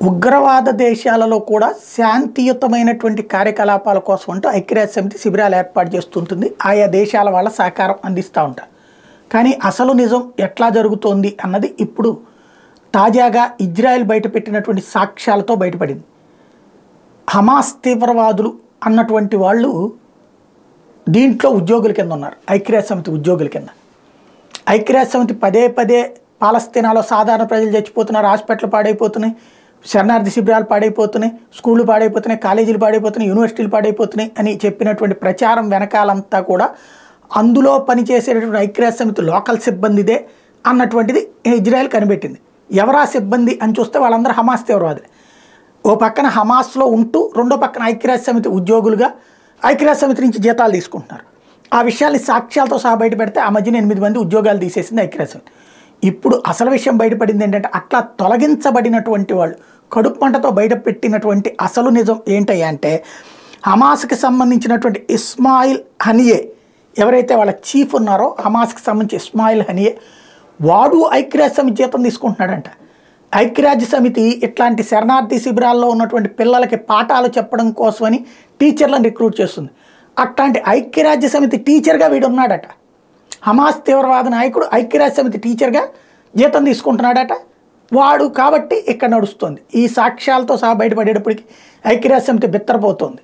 ఉగ్రవాద దేశాలలో కూడా శాంతియుతమైనటువంటి కార్యకలాపాల కోసం అంటూ ఐక్యరాజ్య సమితి శిబిరాలు ఏర్పాటు చేస్తుంటుంది. ఆయా దేశాల వాళ్ళ సహకారం అందిస్తూ ఉంటారు. కానీ అసలు నిజం ఎట్లా జరుగుతోంది అన్నది ఇప్పుడు తాజాగా ఇజ్రాయెల్ బయటపెట్టినటువంటి సాక్ష్యాలతో బయటపడింది. హమాస్ తీవ్రవాదులు అన్నటువంటి వాళ్ళు దీంట్లో ఉద్యోగుల కింద ఉన్నారు. ఐక్యరాజ్య సమితి ఉద్యోగుల కింద ఐక్యరాజ్య సమితి పదే పదే పాలస్తీనాలో సాధారణ ప్రజలు చచ్చిపోతున్నారు, హాస్పిటల్ పాడైపోతున్నాయి, శరణార్థి శిబిరాలు పాడైపోతున్నాయి, స్కూళ్ళు పాడైపోతున్నాయి, కాలేజీలు పాడైపోతున్నాయి, యూనివర్సిటీలు పాడైపోతున్నాయి అని చెప్పినటువంటి ప్రచారం వెనకాలంతా కూడా అందులో పనిచేసేటటువంటి ఐక్యరాజ్య సమితి లోకల్ సిబ్బందిదే అన్నటువంటిది ఇజ్రాయెల్ కనిపెట్టింది. ఎవరా సిబ్బంది అని చూస్తే వాళ్ళందరూ హమాస్ తీవ్రవాదులే. ఓ పక్కన హమాస్లో ఉంటూ రెండో పక్కన ఐక్యరాజ్య సమితి ఉద్యోగులుగా ఐక్యరాజ్య సమితి నుంచి జీతాలు తీసుకుంటున్నారు. ఆ విషయాల్ని సాక్ష్యాలతో సహా బయట పెడితే ఆ మధ్యన 8 మంది ఉద్యోగాలు తీసేసింది ఐక్యరాజ్య సమితి. ఇప్పుడు అసలు విషయం బయటపడింది ఏంటంటే అట్లా తొలగించబడినటువంటి వాళ్ళు కడుపు మంటతో బయటపెట్టినటువంటి అసలు నిజం ఏంటయ్యా అంటే హమాస్కి సంబంధించినటువంటి ఇస్మాయిల్ హనియే ఎవరైతే వాళ్ళ చీఫ్ ఉన్నారో హమాస్కి సంబంధించి ఇస్మాయిల్ హనియే వాడు ఐక్యరాజ్య సమితి జీతం తీసుకుంటున్నాడంట. ఐక్యరాజ్య సమితి ఇట్లాంటి శరణార్థి శిబిరాల్లో ఉన్నటువంటి పిల్లలకి పాఠాలు చెప్పడం కోసమని టీచర్లను రిక్రూట్ చేస్తుంది. అట్లాంటి ఐక్యరాజ్య సమితి టీచర్గా వీడు ఉన్నాడట. హమాస్ తీవ్రవాద నాయకుడు ఐక్యరాజ్య సమితి టీచర్గా జీతం తీసుకుంటున్నాడట వాడు. కాబట్టి ఇక్కడ నడుస్తుంది. ఈ సాక్ష్యాలతో సహా బయటపడేటప్పటికి ఐక్యరాజ్య సమితి బిత్తరపోతుంది.